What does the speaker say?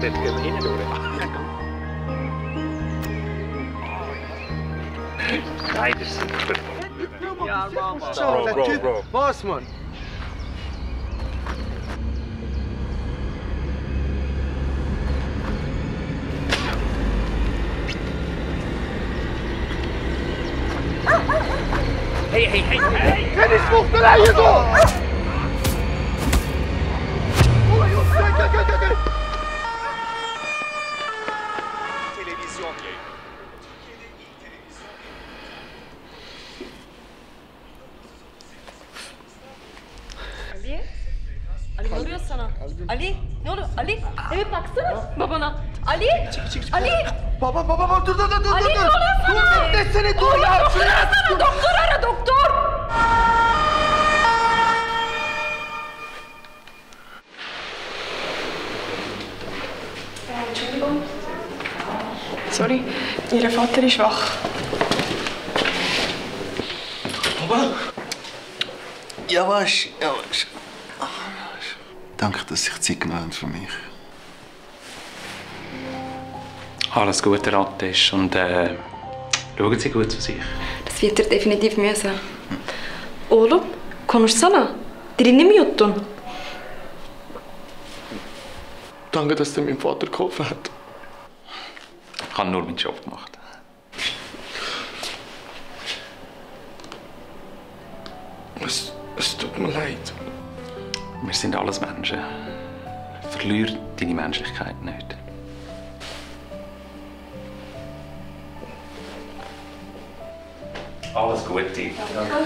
Dort gehen wir hinten durch. Nein, das ist super. Ja, Mama. Schau, der Typ. Was, Mann? Hey! Tennis mocht allein hier so! Ali ne oluyor sana? Ali ne oluyor? Ali evet baksana babana. Ali! Ali! Baba dur. Ali ne oluyor sana? Dur beklesene dur ya. Doktor arasana doktor ara doktor! Entschuldigung. Sorry, Ihr Vater ist wach. Baba? Ja, was? Danke, dass Sie sich Zeit genommen haben für mich. Alles Gute, Rattest. Und schauen Sie gut zu sich. Das wird er definitiv müssen. Oğlum, konuşsana. Dilini mi yuttun? Danke, dass du meinem Vater geholfen hast. Ich habe nur meinen Job gemacht. Es tut mir leid. Wir sind alles Menschen. Verlier deine Menschlichkeit nicht. Alles Gute. Danke.